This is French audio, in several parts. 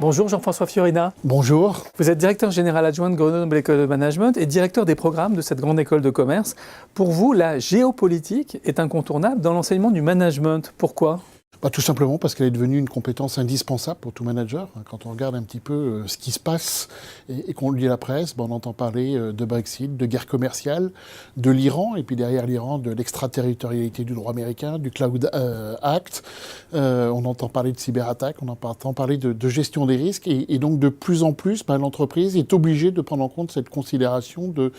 Bonjour Jean-François Fiorina. Bonjour. Vous êtes directeur général adjoint de Grenoble École de Management et directeur des programmes de cette grande école de commerce. Pour vous, la géopolitique est incontournable dans l'enseignement du management. Pourquoi ? Tout simplement parce qu'elle est devenue une compétence indispensable pour tout manager. Quand on regarde un petit peu ce qui se passe et qu'on lit la presse, on entend parler de Brexit, de guerre commerciale, de l'Iran, et puis derrière l'Iran, de l'extraterritorialité du droit américain, du Cloud Act. On entend parler de cyberattaques, on entend parler de gestion des risques. Et donc de plus en plus, l'entreprise est obligée de prendre en compte cette considération de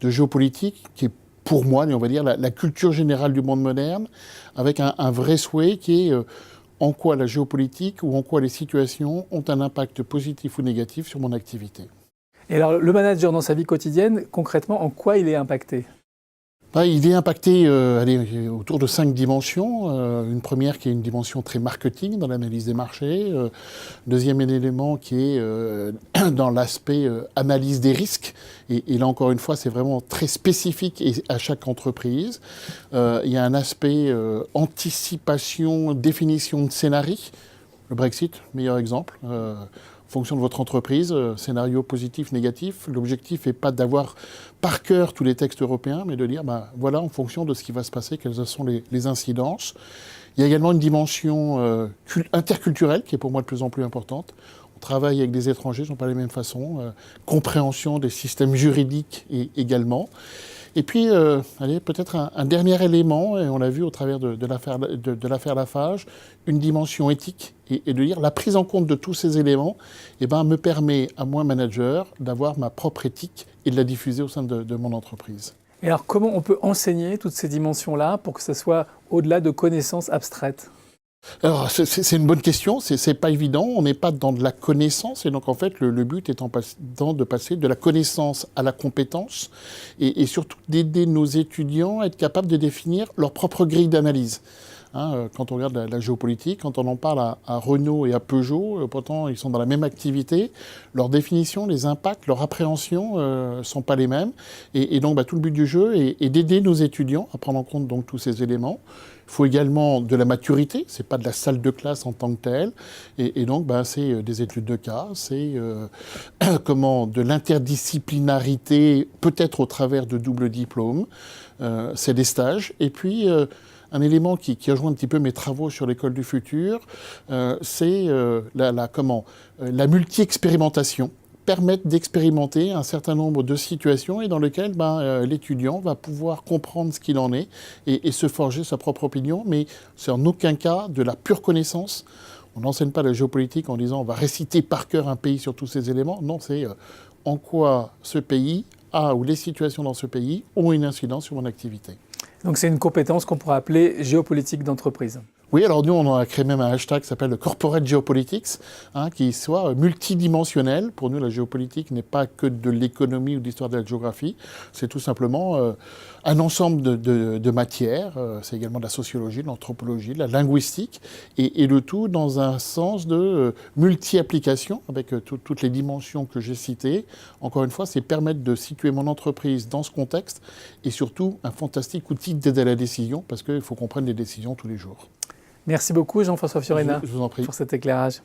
géopolitique qui est pour moi, on va dire, la culture générale du monde moderne, avec un vrai souhait qui est en quoi la géopolitique ou en quoi les situations ont un impact positif ou négatif sur mon activité. Et alors, le manager dans sa vie quotidienne, concrètement, en quoi il est impacté ? Il est impacté autour de 5 dimensions. Une première qui est une dimension très marketing dans l'analyse des marchés. Deuxième élément qui est dans l'aspect analyse des risques. Et là encore une fois, c'est vraiment très spécifique à chaque entreprise. Il y a un aspect anticipation, définition de scénario. Le Brexit, meilleur exemple. En fonction de votre entreprise, scénario positif, négatif. L'objectif n'est pas d'avoir par cœur tous les textes européens, mais de dire, voilà, en fonction de ce qui va se passer, quelles sont les incidences. Il y a également une dimension interculturelle qui est pour moi de plus en plus importante. On travaille avec des étrangers, ils n'ont pas les mêmes façons. Compréhension des systèmes juridiques également. Et puis, peut-être un dernier élément, et on l'a vu au travers de l'affaire Lafarge, une dimension éthique, et de dire la prise en compte de tous ces éléments me permet, à moi, manager, d'avoir ma propre éthique et de la diffuser au sein de mon entreprise. Et alors, comment on peut enseigner toutes ces dimensions-là pour que ce soit au-delà de connaissances abstraites ? Alors, c'est une bonne question, c'est pas évident, on n'est pas dans de la connaissance, et donc en fait le but étant de passer de la connaissance à la compétence, et surtout d'aider nos étudiants à être capables de définir leur propre grille d'analyse. Quand on regarde la géopolitique, quand on en parle à Renault et à Peugeot, pourtant ils sont dans la même activité, leur définition, les impacts, leur appréhension ne sont pas les mêmes. Et donc tout le but du jeu est d'aider nos étudiants à prendre en compte donc, tous ces éléments. Il faut également de la maturité, c'est pas de la salle de classe en tant que telle. Et donc c'est des études de cas, c'est de l'interdisciplinarité, peut-être au travers de double diplôme, c'est des stages. Et puis un élément qui rejoint un petit peu mes travaux sur l'école du futur, c'est la multi-expérimentation, permettre d'expérimenter un certain nombre de situations et dans lesquelles l'étudiant va pouvoir comprendre ce qu'il en est et se forger sa propre opinion, mais c'est en aucun cas de la pure connaissance. On n'enseigne pas la géopolitique en disant on va réciter par cœur un pays sur tous ces éléments. Non, c'est en quoi ce pays ou les situations dans ce pays ont une incidence sur mon activité. Donc c'est une compétence qu'on pourrait appeler géopolitique d'entreprise. Oui, alors nous, on a créé même un hashtag qui s'appelle le Corporate Geopolitics, qui soit multidimensionnel. Pour nous, la géopolitique n'est pas que de l'économie ou de l'histoire de la géographie. C'est tout simplement un ensemble de matières. C'est également de la sociologie, de l'anthropologie, de la linguistique. Et le tout dans un sens de multi-application avec toutes les dimensions que j'ai citées. Encore une fois, c'est permettre de situer mon entreprise dans ce contexte et surtout un fantastique outil d'aide à la décision parce qu'il faut qu'on prenne des décisions tous les jours. Merci beaucoup Jean-François Fiorina je vous en prie. pour cet éclairage.